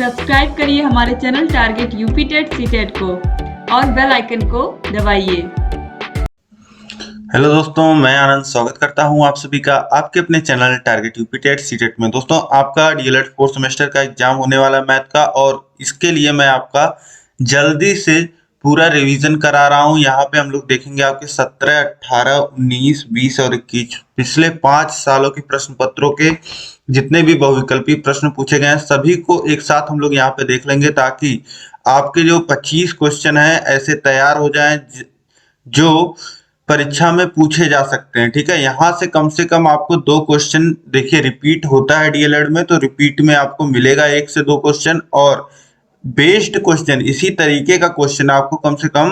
Subscribe करिए हमारे channel target UP TET CTET को और बेल आइकन को दबाइए। हेलो दोस्तों, मैं आनंद स्वागत करता हूं आप सभी का आपके अपने channel target UP TET CTET में। दोस्तों, आपका डीएलएड फोर्थ सेमेस्टर का एग्जाम होने वाला है मैथ का, और इसके लिए मैं आपका जल्दी से पूरा रिवीजन करा रहा हूं। यहाँ पे हम लोग देखेंगे आपके 17, 18, 19, 20 और 21 पिछले 5 सालों के प्रश्न पत्रों के जितने भी बहुविकल्पी प्रश्न पूछे गए हैं सभी को एक साथ हम लोग यहाँ पे देख लेंगे, ताकि आपके जो 25 क्वेश्चन है ऐसे तैयार हो जाएं जो परीक्षा में पूछे जा सकते हैं। ठीक है, यहाँ से कम आपको 2 क्वेश्चन, देखिए रिपीट होता है डीएलएड में, तो रिपीट में आपको मिलेगा 1 से 2 क्वेश्चन, और बेस्ड क्वेश्चन इसी तरीके का क्वेश्चन आपको कम से कम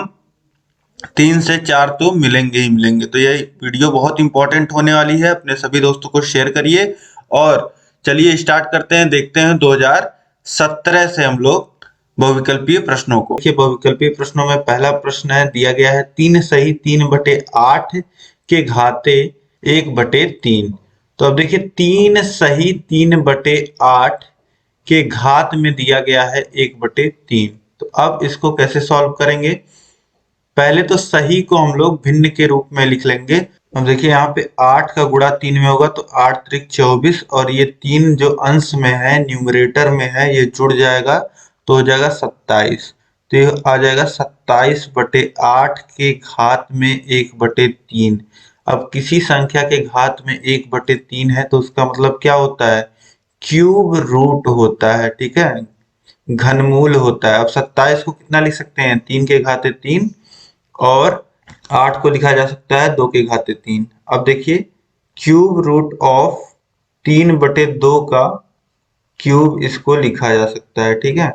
3 से 4 तो मिलेंगे ही मिलेंगे। तो ये वीडियो बहुत इंपॉर्टेंट होने वाली है, अपने सभी दोस्तों को शेयर करिए। और चलिए स्टार्ट करते हैं, देखते हैं 2017 से हम लोग बहुविकल्पीय प्रश्नों को। देखिए, बहुविकल्पीय प्रश्नों में पहला प्रश्न है, दिया गया है 3 सही 3/8 के घाते 1/3। तो अब देखिए 3 सही 3/8 के घात में दिया गया है 1/3। तो अब इसको कैसे सॉल्व करेंगे? पहले तो सही को हम लोग भिन्न के रूप में लिख लेंगे। अब देखिए यहाँ पे 8 का गुणा 3 में होगा तो 8 त्रिक 24, और ये 3 जो अंश में है न्यूमरेटर में है ये जुड़ जाएगा तो हो जाएगा 27। तो ये आ जाएगा 27/8 के घात में 1/3। अब किसी संख्या के घात में 1/3 है तो उसका मतलब क्या होता है? क्यूब रूट होता है। ठीक है, घनमूल होता है। अब 27 को कितना लिख सकते हैं? 3 के घाते 3, और 8 को लिखा जा सकता है 2 के घाते 3। अब देखिए क्यूब रूट ऑफ 3/2 का क्यूब इसको लिखा जा सकता है। ठीक है,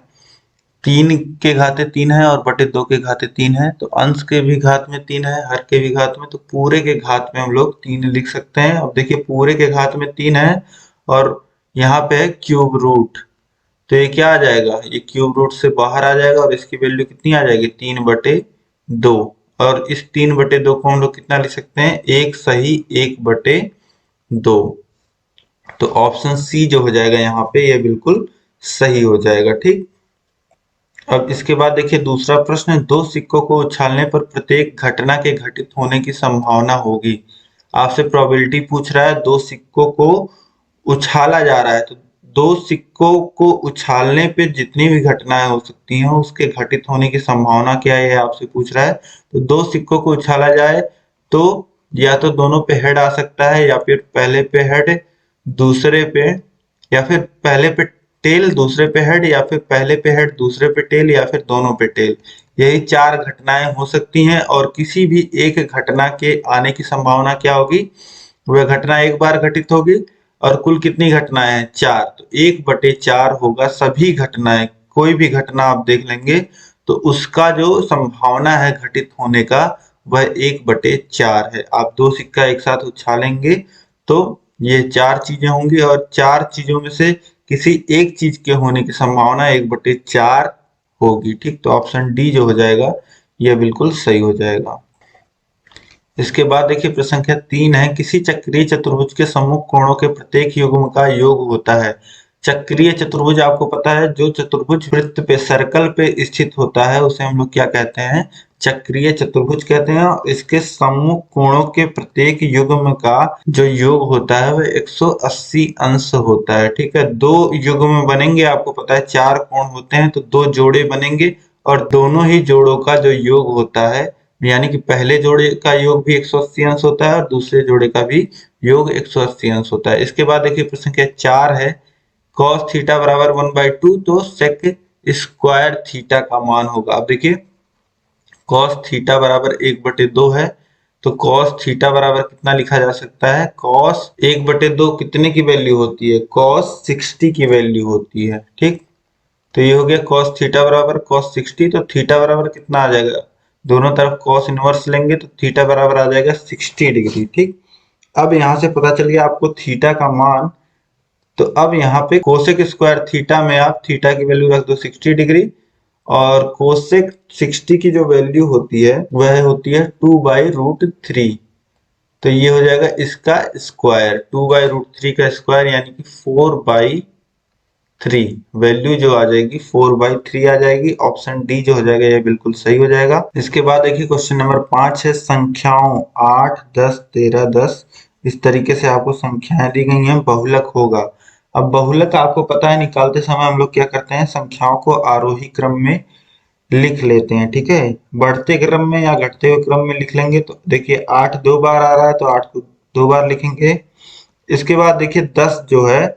3 के घाते 3 है और बटे 2 के घाते 3 है, तो अंश के भी घात में 3 है, हर के भी घात में, तो पूरे के घात में हम लोग 3 लिख सकते हैं। अब देखिए पूरे के घात में 3 है और यहाँ पे है क्यूब रूट, तो ये क्या आ जाएगा? ये क्यूब रूट से बाहर आ जाएगा और इसकी वैल्यू कितनी आ जाएगी? 3/2। और इस 3/2 को हम लोग कितना लिख सकते हैं? 1 सही 1/2। तो ऑप्शन सी जो हो जाएगा यहाँ पे ये बिल्कुल सही हो जाएगा। ठीक, अब इसके बाद देखिए दूसरा प्रश्न, 2 सिक्कों को उछालने पर प्रत्येक घटना के घटित होने की संभावना होगी। आपसे प्रोबेबिलिटी पूछ रहा है, 2 सिक्कों को उछाला जा रहा है, तो 2 सिक्कों को उछालने पे जितनी भी घटनाएं हो सकती हैं उसके घटित होने की संभावना क्या है आपसे पूछ रहा है। तो 2 सिक्कों को उछाला जाए तो या तो दोनों पे हेड आ सकता है, या फिर पहले पे हेड दूसरे पे, या फिर पहले पे टेल दूसरे पे हेड, या फिर पहले पे हेड दूसरे पे टेल, या फिर दोनों पे टेल। यही 4 घटनाएं हो सकती हैं, और किसी भी एक घटना के आने की संभावना क्या होगी? वह घटना एक बार घटित होगी, और कुल कितनी घटनाएं हैं? 4, तो 1/4 होगा सभी घटनाएं। कोई भी घटना आप देख लेंगे तो उसका जो संभावना है घटित होने का वह 1/4 है। आप 2 सिक्का एक साथ उछालेंगे तो ये 4 चीजें होंगी, और 4 चीजों में से किसी एक चीज के होने की संभावना 1/4 होगी। ठीक, तो ऑप्शन डी जो हो जाएगा यह बिल्कुल सही हो जाएगा। इसके बाद देखिए प्रश्न संख्या 3 है, किसी चक्रीय चतुर्भुज के सम्मुख कोणों के प्रत्येक युग्म का योग होता है। चक्रीय चतुर्भुज आपको पता है, जो चतुर्भुज वृत्त पे सर्कल पे स्थित होता है उसे हम लोग क्या कहते हैं? चक्रीय चतुर्भुज कहते हैं। और इसके सम्मुख कोणों के प्रत्येक युग्म का जो योग होता है वह 180 अंश होता है। ठीक है, 2 युग्म बनेंगे, आपको पता है 4 कोण होते हैं तो 2 जोड़े बनेंगे, और दोनों ही जोड़ों का जो योग होता है, यानी कि पहले जोड़े का योग भी 180 अंश होता है और दूसरे जोड़े का भी योग 180 अंश होता है। इसके बाद देखिए प्रश्न संख्या 4 है, cos थीटा बराबर 1/2, तो sec स्क्वायर थीटा का मान होगा। अब देखिए cos थीटा बराबर 1/2 है, तो cos थीटा बराबर कितना लिखा जा सकता है? cos 1/2 कितने की वैल्यू होती है? cos 60 की वैल्यू होती है। ठीक, तो ये हो गया cos थीटा बराबर cos 60, तो थीटा बराबर कितना आ जाएगा? दोनों तरफ cos इनवर्स लेंगे तो थीटा बराबर आ जाएगा 60 डिग्री। ठीक, अब यहां से पता चल गया आपको थीटा का मान, तो अब यहाँ पे कोसेक स्क्वायर थीटा में आप थीटा की वैल्यू रख दो 60 डिग्री, और कोसेक 60 की जो वैल्यू होती है वह होती है 2/√3। तो ये हो जाएगा इसका स्क्वायर, 2/√3 का स्क्वायर यानी कि 4/3। 3। वैल्यू जो आ जाएगी 4/3 आ जाएगी। ऑप्शन डी जो हो जाएगा ये बिल्कुल सही हो जाएगा। इसके बाद देखिए क्वेश्चन नंबर 5 है, संख्याओं 8, 10, 13, 10 इस तरीके से आपको संख्याएं दी गई हैं, बहुलक होगा। अब बहुलक आपको पता है, निकालते समय हम लोग क्या करते हैं, संख्याओं को आरोही क्रम में लिख लेते हैं, ठीक है। बढ़ते क्रम में या घटते हुए क्रम में लिख लेंगे तो देखिए 8 2 बार आ रहा है तो 8 को 2 बार लिखेंगे। इसके बाद देखिए 10 जो है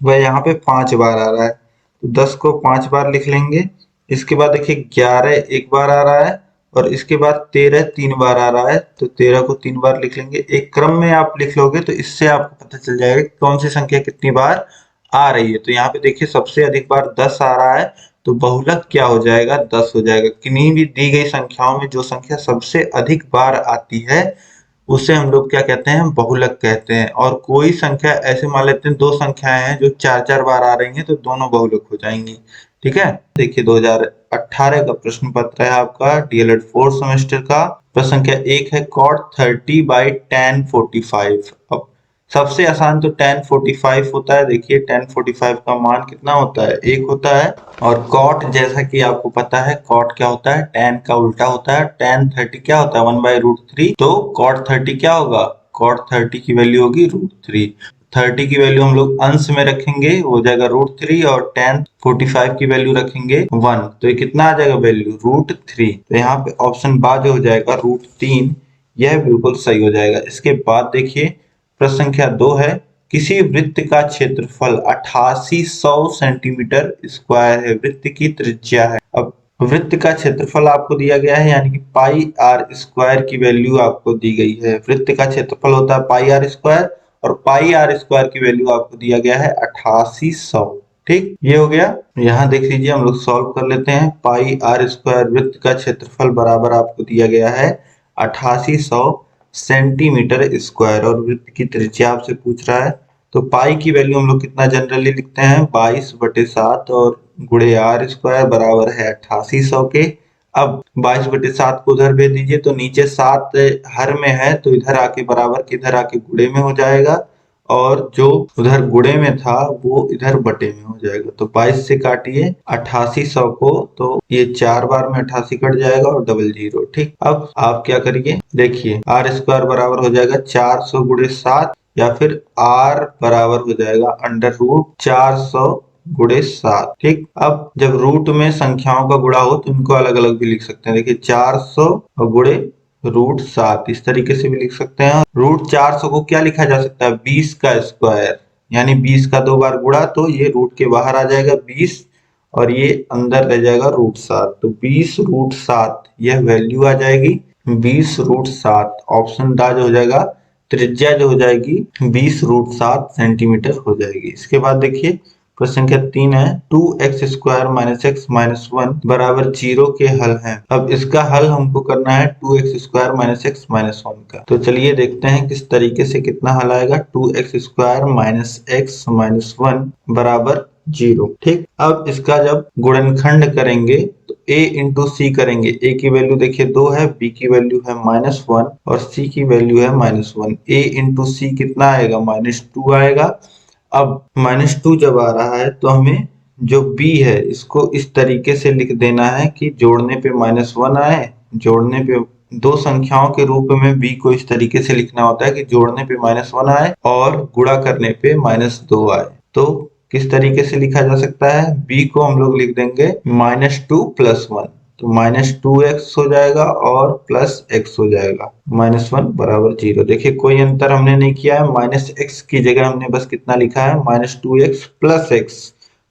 वह यहाँ पे 5 बार आ रहा है तो 10 को 5 बार लिख लेंगे। इसके बाद देखिए 11 एक बार आ रहा है और इसके बाद 13 3 बार आ रहा है तो 13 को 3 बार लिख लेंगे। एक क्रम में आप लिख लोगे तो इससे आपको पता चल जाएगा कि कौन सी संख्या कितनी बार आ रही है। तो यहाँ पे देखिए सबसे अधिक बार 10 आ रहा है तो बहुलक क्या हो जाएगा, 10 हो जाएगा। किन्हीं भी दी गई संख्याओं में जो संख्या सबसे अधिक बार आती है उसे हम लोग क्या कहते हैं, बहुलक कहते हैं। और कोई संख्या ऐसे मान लेते हैं, दो संख्याएं हैं जो 4 बार आ रही हैं तो दोनों बहुलक हो जाएंगी, ठीक है। देखिए 2018 का प्रश्न पत्र है आपका डीएलएड 4th सेमेस्टर का। प्रश्न संख्या 1 है, cot 30/tan 45। अब सबसे आसान तो tan 45 होता है। देखिए tan 45 का मान कितना होता है, 1 होता है। और cot जैसा कि आपको पता है, cot क्या होता है, tan का उल्टा होता है। tan 30 क्या होता है, 1/√3। तो cot 30 क्या होगा, cot 30 की वैल्यू होगी √3। 30 की वैल्यू हम लोग अंश में रखेंगे, हो जाएगा √3 और tan 45 की वैल्यू रखेंगे 1 तो ये कितना आ जाएगा वैल्यू, √3। तो यहाँ पे ऑप्शन बा जो हो जाएगा √3, यह बिल्कुल सही हो जाएगा। इसके बाद देखिए प्रश्न संख्या 2 है, किसी वृत्त का क्षेत्रफल 8800 सेंटीमीटर स्क्वायर है, वृत्त की त्रिज्या है। अब वृत्त का क्षेत्रफल आपको दिया गया है यानी कि पाई आर स्क्वायर की वैल्यू आपको दी गई है। वृत्त का क्षेत्रफल होता है पाई आर स्क्वायर और पाई आर स्क्वायर की वैल्यू आपको दिया गया है 8800, ठीक। ये हो गया। यहाँ देख लीजिए हम लोग सॉल्व कर लेते हैं। पाई आर स्क्वायर वृत्त का क्षेत्रफल बराबर आपको दिया गया है 8800 सेंटीमीटर स्क्वायर और वृत्त की त्रिज्या आपसे पूछ रहा है। तो पाई की वैल्यू हम लोग कितना जनरली लिखते हैं, 22/7 और गुणे आर स्क्वायर बराबर है 8800 के। अब 22/7 को उधर भेज दीजिए तो नीचे 7 हर में है तो इधर आके बराबर के इधर आके गुणे में हो जाएगा और जो उधर गुणे में था वो इधर बटे में हो जाएगा। तो 22 से काटिए 8800 को तो ये 4 बार में 88 कट जाएगा और 00, ठीक। अब आप क्या करिए, देखिए आर स्क्वायर बराबर हो जाएगा 400 गुणे 7 या फिर आर बराबर हो जाएगा √400 गुणे 7, ठीक। अब जब रूट में संख्याओं का गुणा हो तो इनको अलग अलग भी लिख सकते हैं। देखिए 400 गुणे √7 इस तरीके से भी लिख सकते हैं। √400 को क्या लिखा जा सकता है, 20 का स्क्वायर, यानी 20 का 2 बार गुणा तो ये रूट के बाहर आ जाएगा 20 और ये अंदर रह जाएगा √7 तो 20√7 यह वैल्यू आ जाएगी 20√7। ऑप्शन दा जो हो जाएगा, त्रिज्या जो हो जाएगी 20√7 सेंटीमीटर हो जाएगी। इसके बाद देखिए प्रश्न संख्या 3 है, 2x² - x - 1 बराबर 0 के हल हैं। अब इसका हल हमको करना है 2x² - x - 1 का। तो चलिए देखते हैं किस तरीके से कितना हल आएगा। 2x² - x - 1 बराबर 0, ठीक। अब इसका जब गुणनखंड करेंगे तो a इंटू सी करेंगे। a की वैल्यू देखिए 2 है, b की वैल्यू है -1 और c की वैल्यू है -1। a इंटू सी कितना आएगा, -2 आएगा। अब -2 जब आ रहा है तो हमें जो b है इसको इस तरीके से लिख देना है कि जोड़ने पे -1 आए, जोड़ने पे दो संख्याओं के रूप में b को इस तरीके से लिखना होता है कि जोड़ने पे -1 आए और गुणा करने पे -2 आए। तो किस तरीके से लिखा जा सकता है, b को हम लोग लिख देंगे -2 + 1 तो -2x हो जाएगा और +x हो जाएगा, -1 बराबर 0। देखिए कोई अंतर हमने नहीं किया है, -x की जगह हमने बस कितना लिखा है, -2x + x।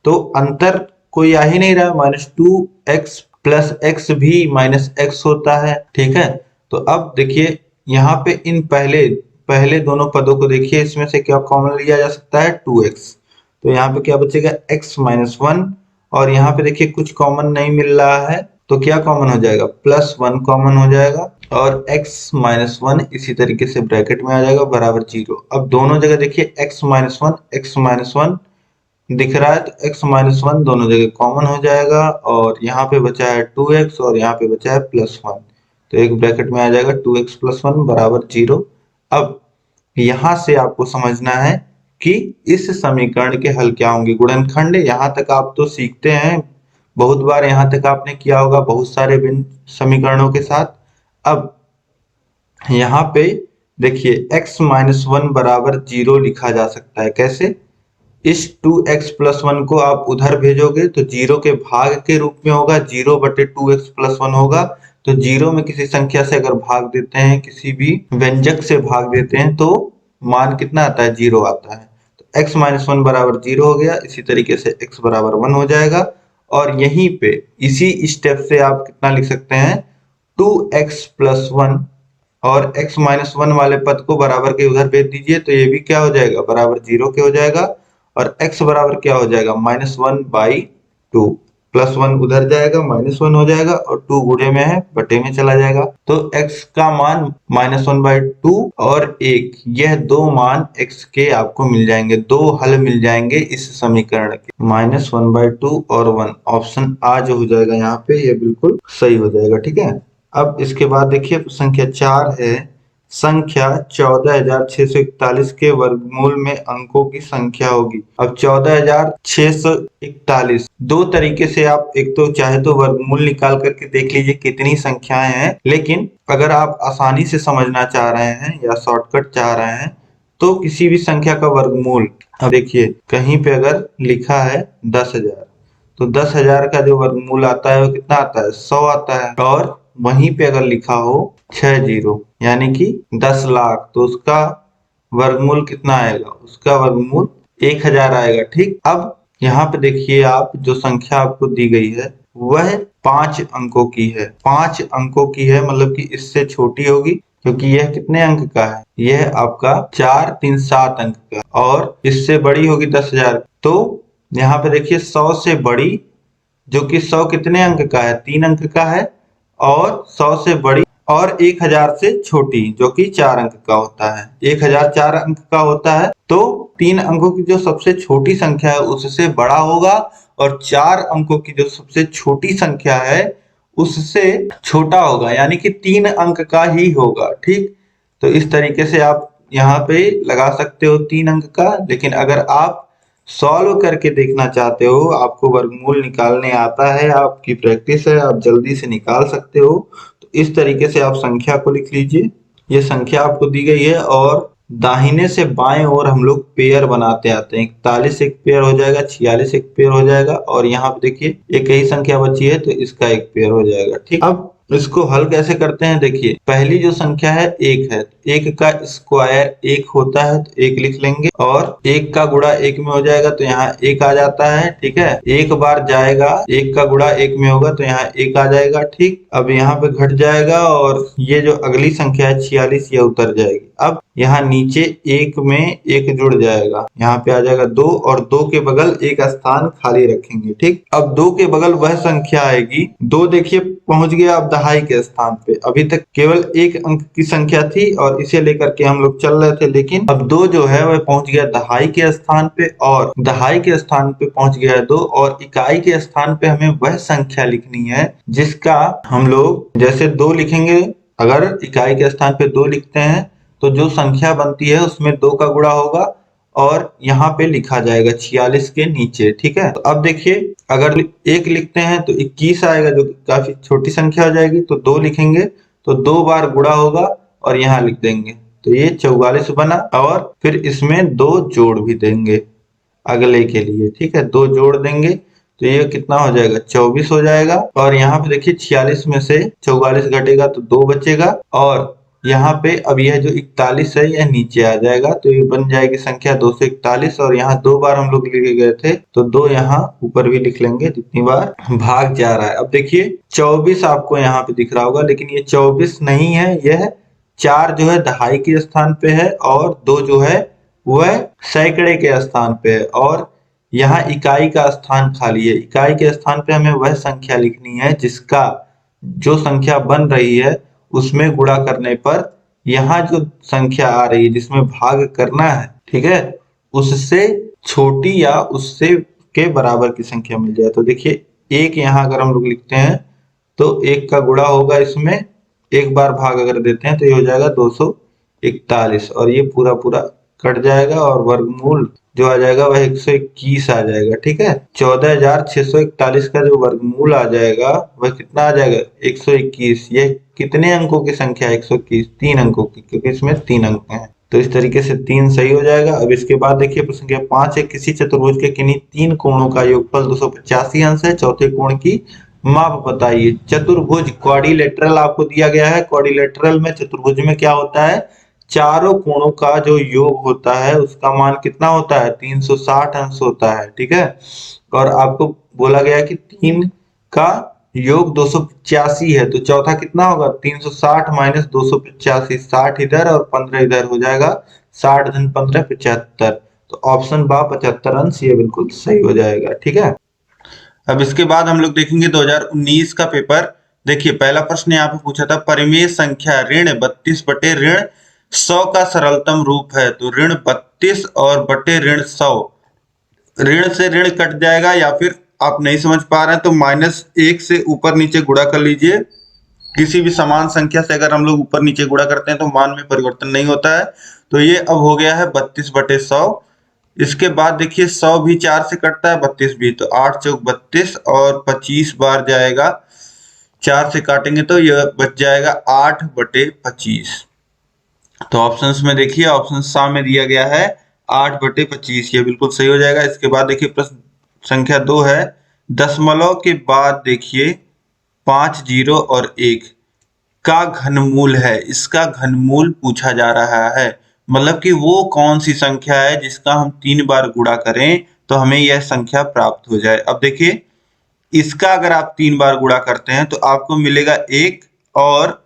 तो अंतर कोई आ ही नहीं रहा, -2x + x भी -x होता है, ठीक है। तो अब देखिए यहाँ पे इन पहले दोनों पदों को देखिए, इसमें से क्या कॉमन लिया जा सकता है, 2x। तो यहाँ पे क्या बचेगा, x - 1 और यहाँ पे देखिए कुछ कॉमन नहीं मिल रहा है तो क्या कॉमन हो जाएगा, +1 कॉमन हो जाएगा और x - 1 इसी तरीके से ब्रैकेट में आ जाएगा बराबर 0। अब दोनों जगह देखिए x - 1 दिख रहा है तो x - 1 दोनों जगह कॉमन हो जाएगा और यहाँ पे बचा है 2x और यहाँ पे बचा है +1 तो एक ब्रैकेट में आ जाएगा 2x + 1 बराबर 0। अब यहाँ से आपको समझना है कि इस समीकरण के हल क्या होंगे। गुणनखंड यहाँ तक आप तो सीखते हैं, बहुत बार यहाँ तक आपने किया होगा बहुत सारे भिन्न समीकरणों के साथ। अब यहाँ पे देखिए x माइनस वन बराबर 0 लिखा जा सकता है। कैसे? इस 2x प्लस वन को आप उधर भेजोगे तो 0 के भाग के रूप में होगा, 0 बटे 2x प्लस वन होगा। तो 0 में किसी संख्या से अगर भाग देते हैं, किसी भी व्यंजक से भाग देते हैं तो मान कितना आता है? 0 आता है। तो x माइनस वन बराबर 0 हो गया। इसी तरीके से x बराबर 1 हो जाएगा। और यहीं पे इसी स्टेप से आप कितना लिख सकते हैं? 2x प्लस वन, और x माइनस वन वाले पद को बराबर के उधर भेज दीजिए तो ये भी क्या हो जाएगा? बराबर 0 के हो जाएगा। और x बराबर क्या हो जाएगा? Minus one by two. Plus one उधर जाएगा, माइनस वन हो जाएगा, और टू गुणे में है बटे में चला जाएगा। तो x का मान माइनस वन बाई टू और 1, यह दो मान x के आपको मिल जाएंगे, दो हल मिल जाएंगे इस समीकरण के। माइनस वन बाई टू और 1, ऑप्शन आ जो हो जाएगा यहाँ पे, ये बिल्कुल सही हो जाएगा। ठीक है। अब इसके बाद देखिए संख्या 4 है। संख्या 14,641 के वर्गमूल में अंकों की संख्या होगी। अब 14,641 दो तरीके से आप, एक तो चाहे तो वर्गमूल निकाल करके देख लीजिए कितनी संख्याएं हैं, लेकिन अगर आप आसानी से समझना चाह रहे हैं या शॉर्टकट चाह रहे हैं तो किसी भी संख्या का वर्गमूल, अब देखिए कहीं पे अगर लिखा है 10,000 तो 10,000 का जो वर्गमूल आता है वो कितना आता है? 100 आता है। और वहीं पे अगर लिखा हो 6 जीरो यानी कि 10 लाख तो उसका वर्गमूल कितना आएगा? उसका वर्गमूल 1000 आएगा। ठीक। अब यहाँ पे देखिए आप, जो संख्या आपको दी गई है वह 5 अंकों की है। 5 अंकों की है मतलब कि इससे छोटी होगी, क्योंकि यह कितने अंक का है? यह आपका 4 3 7 अंक का, और इससे बड़ी होगी 10,000। तो यहाँ पे देखिए 100 से बड़ी, जो कि 100 कितने अंक का है? 3 अंक का है, और 100 से बड़ी, और 1000 से छोटी जो कि 4 अंक का होता है। 1000 4 अंक का होता है, तो 3 अंकों की जो सबसे छोटी संख्या है उससे बड़ा होगा, और 4 अंकों की जो सबसे छोटी संख्या है उससे छोटा होगा, यानी कि 3 अंक का ही होगा। ठीक। तो इस तरीके से आप यहाँ पे लगा सकते हो 3 अंक का। लेकिन अगर आप सॉल्व करके देखना चाहते हो, आपको वर्गमूल निकालने आता है, आपकी प्रैक्टिस है, आप जल्दी से निकाल सकते हो, तो इस तरीके से आप संख्या को लिख लीजिए। ये संख्या आपको दी गई है, और दाहिने से बाएं ओर हम लोग पेयर बनाते आते हैं। 41 एक पेयर हो जाएगा, 46 एक पेयर हो जाएगा, और यहाँ पे देखिए एक ही संख्या बची है तो इसका एक पेयर हो जाएगा। ठीक। अब इसको हल कैसे करते हैं? देखिए पहली जो संख्या है 1 है, 1 का स्क्वायर 1 होता है तो 1 लिख लेंगे, और 1 का गुणा 1 में हो जाएगा तो यहाँ 1 आ जाता है। ठीक है। एक बार जाएगा, 1 का गुणा 1 में होगा तो यहाँ 1 आ जाएगा। ठीक। अब यहाँ पे घट जाएगा, और ये जो अगली संख्या है 46, ये उतर जाएगी। अब यहाँ नीचे 1 में 1 जुड़ जाएगा, यहाँ पे आ जाएगा 2, और 2 के बगल एक स्थान खाली रखेंगे। ठीक। अब 2 के बगल वह संख्या आएगी, 2 देखिए पहुंच गया अब दहाई के स्थान पे। अभी तक केवल 1 अंक की संख्या थी और इसे लेकर के हम लोग चल रहे थे, लेकिन अब 2 जो है वह पहुंच गया दहाई के स्थान पे, और दहाई के स्थान पे पहुंच गया 2, और इकाई के स्थान पे हमें वह संख्या लिखनी है जिसका हम लोग, जैसे 2 लिखेंगे, अगर इकाई के स्थान पे 2 लिखते हैं तो जो संख्या बनती है उसमें 2 का गुणा होगा, और यहाँ पे लिखा जाएगा 46 के नीचे। ठीक है। तो अब देखिए अगर 1 लिखते हैं तो 21 आएगा, जो काफी छोटी संख्या हो जाएगी। तो 2 लिखेंगे तो 2 बार गुणा होगा, और यहाँ लिख देंगे तो ये 44 बना, और फिर इसमें 2 जोड़ भी देंगे अगले के लिए। ठीक है। 2 जोड़ देंगे तो ये कितना हो जाएगा? 24 हो जाएगा। और यहाँ पे देखिए 46 में से 44 घटेगा तो 2 बचेगा, और यहाँ पे अब यह जो 41 है यह नीचे आ जाएगा, तो ये बन जाएगी संख्या 241। और यहाँ 2 बार हम लोग लिखे गए थे तो 2 यहाँ ऊपर भी लिख लेंगे जितनी बार भाग जा रहा है। अब देखिए 24 आपको यहाँ पे दिख रहा होगा, लेकिन ये 24 नहीं है, यह 4 जो है दहाई के स्थान पे है, और 2 जो है वह सैकड़े के स्थान पे है, और यहाँ इकाई का स्थान खाली है। इकाई के स्थान पे हमें वह संख्या लिखनी है जिसका, जो संख्या बन रही है उसमें गुणा करने पर यहाँ जो संख्या आ रही है जिसमें भाग करना है, ठीक है, उससे छोटी या उससे के बराबर की संख्या मिल जाए। तो देखिए 1 यहाँ अगर हम लोग लिखते हैं तो 1 का गुणा होगा, इसमें एक बार भाग अगर देते हैं तो ये हो जाएगा 241, और ये पूरा पूरा कट जाएगा और वर्गमूल जो आ जाएगा वह 121 आ जाएगा। ठीक है, 14,641 का जो वर्गमूल आ जाएगा वह कितना आ जाएगा, 121। यह कितने अंकों की संख्या है 121? 3 अंकों की, क्योंकि इसमें 3 अंक हैं। तो इस तरीके से 3 सही हो जाएगा। अब इसके बाद देखिए प्रश्न संख्या 5 है, किसी चतुर्भुज के किन्हीं 3 कोणों का योगफल 285 अंश है, चौथे कोण की माप बताइए। चतुर्भुज क्वाड्रिलेटरल आपको दिया गया है। क्वाड्रिलेटरल में, चतुर्भुज में क्या होता है, चारों कोणों का जो योग होता है उसका मान कितना होता है, 360 अंश होता है। ठीक है, और आपको बोला गया है कि 3 का योग 285 है, तो चौथा कितना होगा, 360 माइनस 285, 60 इधर और 15 इधर हो जाएगा, 60 धन 15 75। तो ऑप्शन बा 75 अंश ये बिल्कुल सही हो जाएगा। ठीक है, अब इसके बाद हम लोग देखेंगे 2019 का पेपर। देखिए पहला प्रश्न यहाँ पे पूछा था, परिमेय संख्या ऋण 32 बटे ऋण 100 का सरलतम रूप है। तो ऋण 32 और बटे ऋण 100, ऋण से ऋण कट जाएगा, या फिर आप नहीं समझ पा रहे हैं तो -1 से ऊपर नीचे गुणा कर लीजिए। किसी भी समान संख्या से अगर हम लोग ऊपर नीचे गुणा करते हैं तो मान में परिवर्तन नहीं होता है। तो ये अब हो गया है 32 बटे 100। इसके बाद देखिए 100 भी 4 से कटता है, 32 भी, तो 8 चौक 32 और 25 बार जाएगा, 4 से काटेंगे तो यह बच जाएगा 8 बटे 25। तो ऑप्शंस में देखिए, ऑप्शन सा में दिया गया है 8 बटे 25, ये बिल्कुल सही हो जाएगा। इसके बाद देखिए प्रश्न संख्या 2 है, दशमलव के बाद देखिए 5 0 और 1 का घनमूल है। इसका घनमूल पूछा जा रहा है, मतलब कि वो कौन सी संख्या है जिसका हम 3 बार गुणा करें तो हमें यह संख्या प्राप्त हो जाए। अब देखिए इसका अगर आप 3 बार गुणा करते हैं तो आपको मिलेगा 1, और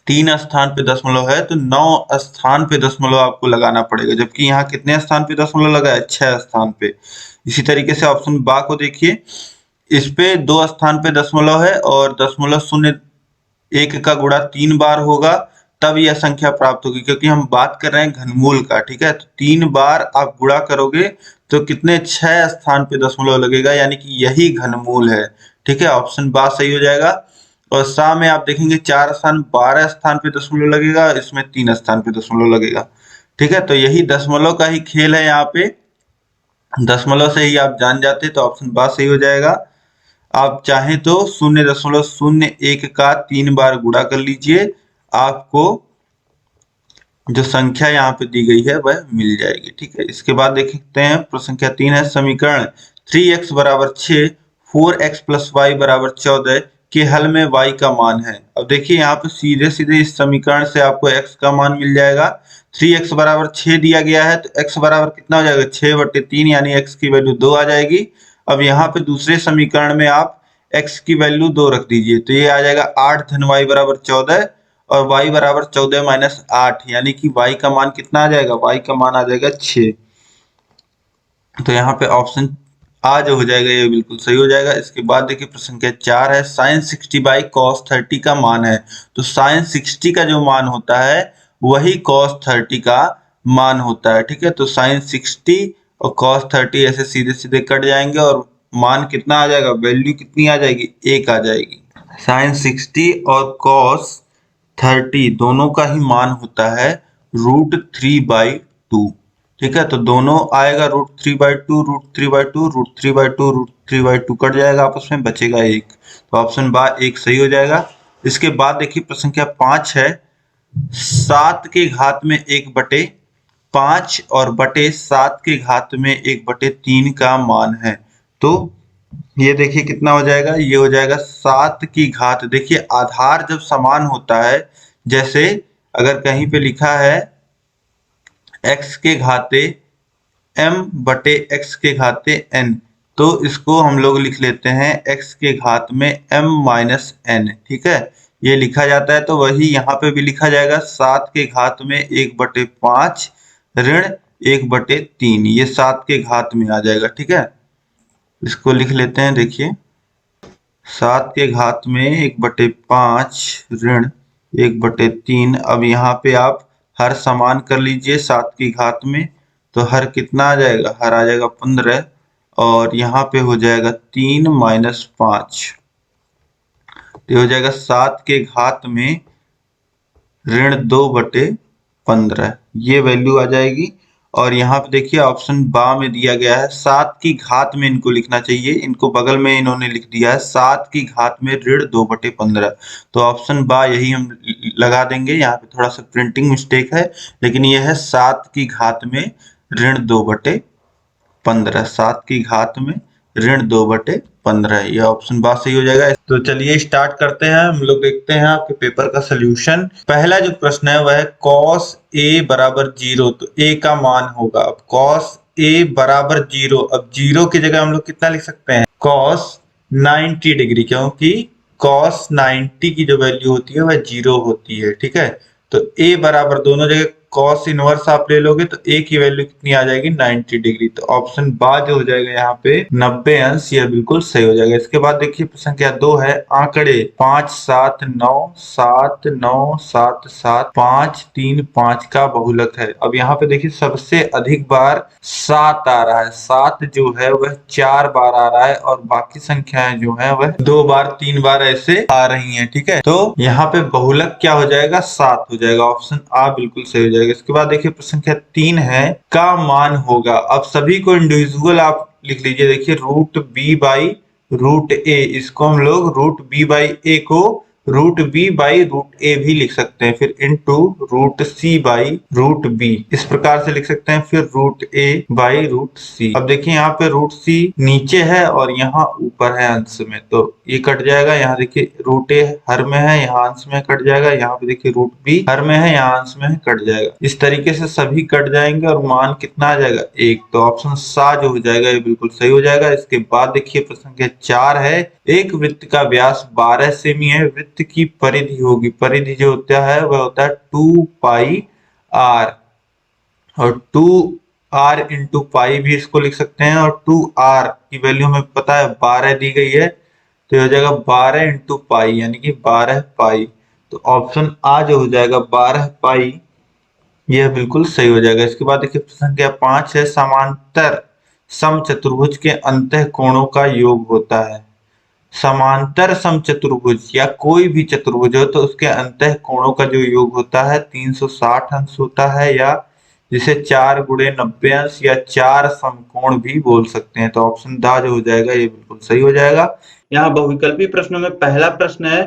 3 स्थान पे दशमलव है तो 9 स्थान पे दशमलव आपको लगाना पड़ेगा, जबकि यहाँ कितने स्थान पे दशमलव लगा है, 6 स्थान पे। इसी तरीके से ऑप्शन बा को देखिए, इस पे 2 स्थान पे दशमलव है और 0.01 का गुणा 3 बार होगा, तब यह संख्या प्राप्त होगी, क्योंकि हम बात कर रहे हैं घनमूल का। ठीक है, तो 3 बार आप गुणा करोगे तो कितने, 6 स्थान पे दशमलव लगेगा, यानी कि यही घनमूल है। ठीक है, ऑप्शन बा सही हो जाएगा। और सा में आप देखेंगे 4 स्थान 12 स्थान पे दशमलव लगेगा, इसमें 3 स्थान पे दशमलव लगेगा। ठीक है, तो यही दशमलव का ही खेल है, यहाँ पे दशमलव से ही आप जान जाते, तो ऑप्शन बा सही हो जाएगा। आप चाहें तो 0.01 का 3 बार गुणा कर लीजिए, आपको जो संख्या यहाँ पे दी गई है वह मिल जाएगी। ठीक है, इसके बाद देखते हैं प्रश्न संख्या 3 है, समीकरण 3x बराबर 6 4x प्लस y बराबर 14 के हल में y का मान है। अब देखिए यहाँ पे सीधे सीधे इस समीकरण से आपको x का मान मिल जाएगा। 3x बराबर 6 दिया गया है, तो x बराबर कितना हो जाएगा, 6 बटे 3, यानी x की वैल्यू 2 आ जाएगी। अब यहाँ पे दूसरे समीकरण में आप x की वैल्यू 2 रख दीजिए, तो ये आ जाएगा 8 धन y बराबर 14 और y बराबर 14 माइनस 8, यानी कि y का मान कितना आ जाएगा, y का मान आ जाएगा 6। तो यहाँ पे ऑप्शन आ जो हो जाएगा ये बिल्कुल सही हो जाएगा। इसके बाद देखिए प्रश्न संख्या 4 है, साइन 60 बाई कॉस 30 का मान है। तो साइन 60 का जो मान होता है वही कॉस 30 का मान होता है। ठीक है, तो साइन 60 और कॉस 30 ऐसे सीधे सीधे कट जाएंगे और मान कितना आ जाएगा, वैल्यू कितनी आ जाएगी, 1 आ जाएगी। साइन 60 और कॉस 30 दोनों का ही मान होता है √3/2। ठीक है, तो दोनों आएगा √3/2 √3/2 √3/2 √3/2 कट जाएगा आपस में, बचेगा 1। तो ऑप्शन बा 1 सही हो जाएगा। इसके बाद देखिए प्रश्न संख्या 5 है, 7 के घात में 1/5 और बटे 7 के घात में 1/3 का मान है। तो ये देखिए कितना हो जाएगा, ये हो जाएगा 7 की घात। देखिए आधार जब समान होता है, जैसे अगर कहीं पे लिखा है x के घाते m बटे x के घाते n, तो इसको हम लोग लिख लेते हैं x के घात में m माइनस n। ठीक है, ये लिखा जाता है, तो वही यहाँ पे भी लिखा जाएगा 7 के घात में 1/5 ऋण 1/3, ये 7 के घात में आ जाएगा। ठीक है, इसको लिख लेते हैं, देखिए 7 के घात में 1/5 ऋण 1/3। अब यहाँ पे आप हर समान कर लीजिए 7 की घात में, तो हर कितना आ जाएगा, हर आ जाएगा 15, और यहाँ पे हो जाएगा 3 माइनस 5, तो हो जाएगा 7 के घात में ऋण 2/15। ये वैल्यू आ जाएगी। और यहाँ पे देखिए ऑप्शन बा में दिया गया है 7 की घात में इनको लिखना चाहिए, इनको बगल में इन्होंने लिख दिया है 7 की घात में ऋण 2/15। तो ऑप्शन बा यही हम लगा देंगे। यहाँ पे थोड़ा सा प्रिंटिंग मिस्टेक है, लेकिन ये है 7 की घात में ऋण 2/15। 7 की घात में ऋण 2/15, ये ऑप्शन बा सही हो जाएगा। तो चलिए स्टार्ट करते हैं, हम लोग देखते हैं आपके पेपर का सोल्यूशन। पहला जो प्रश्न है वह है cos a बराबर 0, तो a का मान होगा। अब cos a बराबर 0, अब 0 की जगह हम लोग कितना लिख सकते हैं, cos 90 डिग्री, क्योंकि cos 90 की जो वैल्यू होती है वह 0 होती है। ठीक है, तो a बराबर दोनों जगह cos इनवर्स आप ले लोगे तो a की वैल्यू कितनी आ जाएगी, 90 डिग्री। तो ऑप्शन बा जो हो जाएगा यहाँ पे 90 अंश, यह बिल्कुल सही हो जाएगा। इसके बाद देखिए संख्या 2 है, आंकड़े 5 7 9 7 9 7 7 5 3 5 का बहुलक है। अब यहाँ पे देखिए सबसे अधिक बार 7 आ रहा है, 7 जो है वह 4 बार आ रहा है, और बाकी संख्याएं जो है वह 2 बार 3 बार ऐसे आ रही हैं। ठीक है, तो यहाँ पे बहुलक क्या हो जाएगा, 7 हो जाएगा। ऑप्शन आ बिल्कुल सही हो जाएगा। इसके बाद देखिए प्रश्न संख्या 3 है, का मान होगा। अब सभी को इंडिविजुअल आप लिख लीजिए। देखिए √b/√a, इसको हम लोग √b/a को √b/√a भी लिख सकते हैं, फिर इंटू √c/√b, इस प्रकार से लिख सकते हैं, फिर √a/√c। अब देखिए यहाँ पे √c नीचे है और यहाँ ऊपर है अंश में, तो ये कट जाएगा। यहाँ देखिए √a हर में है, यहाँ अंश में कट जाएगा। यहाँ पे देखिए √b हर में है, यहाँ अंश में है, कट जाएगा। इस तरीके से सभी कट जाएंगे और मान कितना आ जाएगा, 1। तो ऑप्शन सा जो हो जाएगा ये बिल्कुल सही हो जाएगा। इसके बाद देखिए प्रश्न संख्या 4 है, एक वृत्त का व्यास 12 सेमी है, वृत्त की परिधि होगी। परिधि जो होता है वह होता है 2πr, और 2r इंटू पाई भी इसको लिख सकते हैं, और 2r की वैल्यू हमें पता है 12 दी गई है, तो हो जाएगा 12 इंटू पाई, यानी कि 12 पाई। तो ऑप्शन आ जो हो जाएगा 12 पाई, यह बिल्कुल सही हो जाएगा। इसके बाद देखिए संख्या 5 है, समांतर समचतुर्भुज के अंतः कोणों का योग होता है। समांतर समचतुर्भुज या कोई भी चतुर्भुज हो तो उसके अंतः कोणों का जो योग होता है 360 अंश होता है, या जिसे 4 गुणे 90 अंश या 4 समकोण भी बोल सकते हैं। तो ऑप्शन दा जो हो जाएगा ये बिल्कुल सही हो जाएगा। यहाँ बहुविकल्पी प्रश्नों में पहला प्रश्न है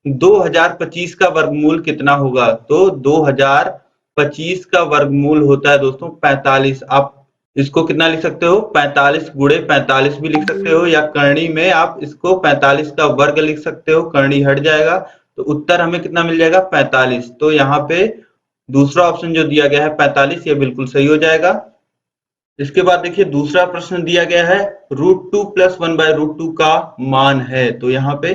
2025 का वर्गमूल कितना होगा। तो 2025 का वर्गमूल होता है दोस्तों 45। आप इसको कितना लिख सकते हो, 45 गुणे 45 भी लिख सकते हो, या करणी में आप इसको 45 का वर्ग लिख सकते हो, करणी हट जाएगा। तो उत्तर हमें कितना मिल जाएगा, 45। तो यहाँ पे दूसरा ऑप्शन जो दिया गया है 45, ये बिल्कुल सही हो जाएगा। इसके बाद देखिए दूसरा प्रश्न दिया गया है √2 + 1/√2 का मान है। तो यहाँ पे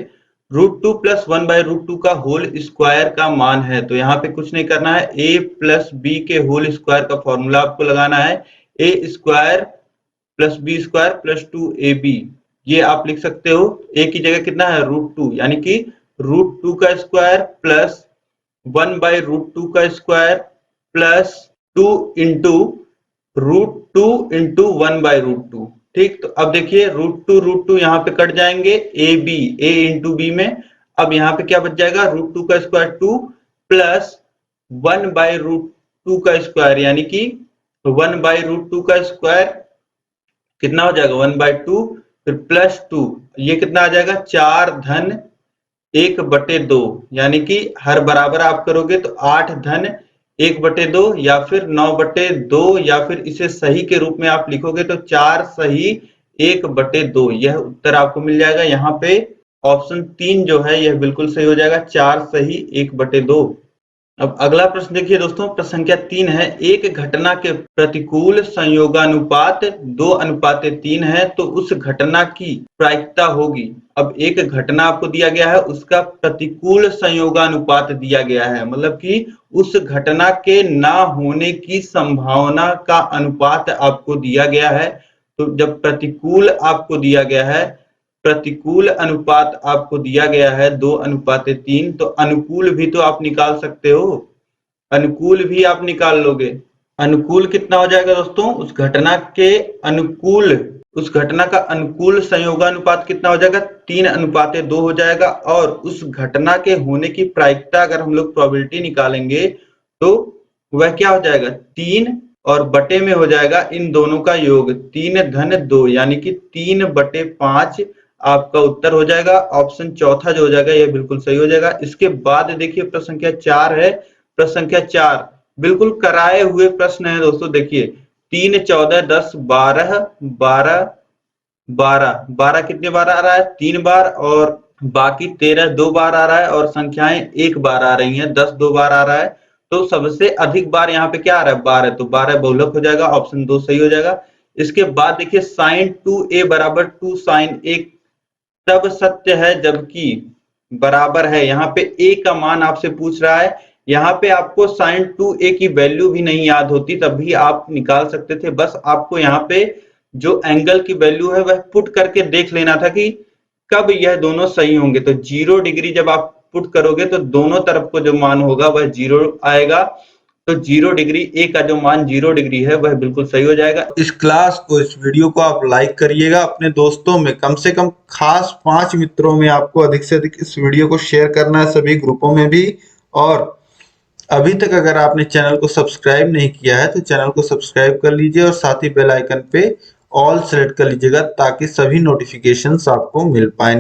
√2 + 1/√2 का होल स्क्वायर का मान है। तो यहाँ पे कुछ नहीं करना है, a + b के होल स्क्वायर का फॉर्मूला आपको लगाना है, a² + b² + 2ab, ये आप लिख सकते हो। a की जगह कितना है, √2, यानी कि √2 का स्क्वायर प्लस 1/√2 का स्क्वायर प्लस 2 इंटू √2 इंटू 1/√2। ठीक, तो अब देखिए √2 यहाँ पे कट जाएंगे, a इंटू b में। अब यहाँ पे क्या बच जाएगा, √2 का स्क्वायर 2 प्लस 1/√2 का स्क्वायर, यानी कि 1/√2 का स्क्वायर कितना हो जाएगा, 1/2, फिर प्लस 2, ये कितना आ जाएगा, 4 धन 1/2, यानी कि हर बराबर आप करोगे तो 8 धन 1/2 या फिर 9/2, या फिर इसे सही के रूप में आप लिखोगे तो 4 सही 1/2, यह उत्तर आपको मिल जाएगा। यहाँ पे ऑप्शन 3 जो है यह बिल्कुल सही हो जाएगा, 4 सही 1/2। अब अगला प्रश्न देखिए दोस्तों, प्रश्न संख्या 3 है, एक घटना के प्रतिकूल संयोगानुपात 2:3 है, तो उस घटना की प्रायिकता होगी। अब एक घटना आपको दिया गया है, उसका प्रतिकूल संयोगानुपात दिया गया है, मतलब कि उस घटना के ना होने की संभावना का अनुपात आपको दिया गया है। तो जब प्रतिकूल आपको दिया गया है, प्रतिकूल अनुपात आपको दिया गया है 2:3, तो अनुकूल भी तो आप निकाल सकते हो, अनुकूल भी आप निकाल लोगे। अनुकूल कितना हो जाएगा दोस्तों, उस घटना के अनुकूल, उस घटना का अनुकूल संयोगानुपात कितना हो जाएगा, 3:2 हो जाएगा। और उस घटना के होने की प्रायिकता अगर हम लोग प्रोबेबिलिटी निकालेंगे तो वह क्या हो जाएगा 3 और बटे में हो जाएगा इन दोनों का योग 3 धन 2 यानी कि 3/5 आपका उत्तर हो जाएगा। ऑप्शन चौथा जो हो जाएगा यह बिल्कुल सही हो जाएगा। इसके बाद देखिए प्रश्न संख्या 4 है। प्रश्न संख्या 4 बिल्कुल कराए हुए प्रश्न है दोस्तों। देखिए 3 14 10 12 12 12 12 कितने बार आ रहा है 3 बार और बाकी 13 2 बार आ रहा है और संख्याएं 1 बार आ रही हैं 10 2 बार आ रहा है। तो सबसे अधिक बार यहाँ पे क्या आ रहा है 12 तो 12 बहुलक हो जाएगा। ऑप्शन 2 सही हो जाएगा। इसके बाद देखिए sin 2a बराबर 2 sin a तब सत्य है जबकि बराबर है। यहाँ पे a का मान आपसे पूछ रहा है। यहाँ पे आपको sin 2a की वैल्यू भी नहीं याद होती तब भी आप निकाल सकते थे। बस आपको यहाँ पे जो एंगल की वैल्यू है वह पुट करके देख लेना था कि कब यह दोनों सही होंगे। तो 0 डिग्री जब आप पुट करोगे तो दोनों तरफ को जो मान होगा वह 0 आएगा। तो 0 डिग्री ए का जो मान 0 डिग्री है वह बिल्कुल सही हो जाएगा। इस क्लास को इस वीडियो को आप लाइक करिएगा। अपने दोस्तों में कम से कम खास 5 मित्रों में आपको अधिक से अधिक इस वीडियो को शेयर करना है, सभी ग्रुपों में भी। और अभी तक अगर आपने चैनल को सब्सक्राइब नहीं किया है तो चैनल को सब्सक्राइब कर लीजिए और साथ ही बेल आइकन पे ऑल सेलेक्ट कर लीजिएगा ताकि सभी नोटिफिकेशंस आपको मिल पाए।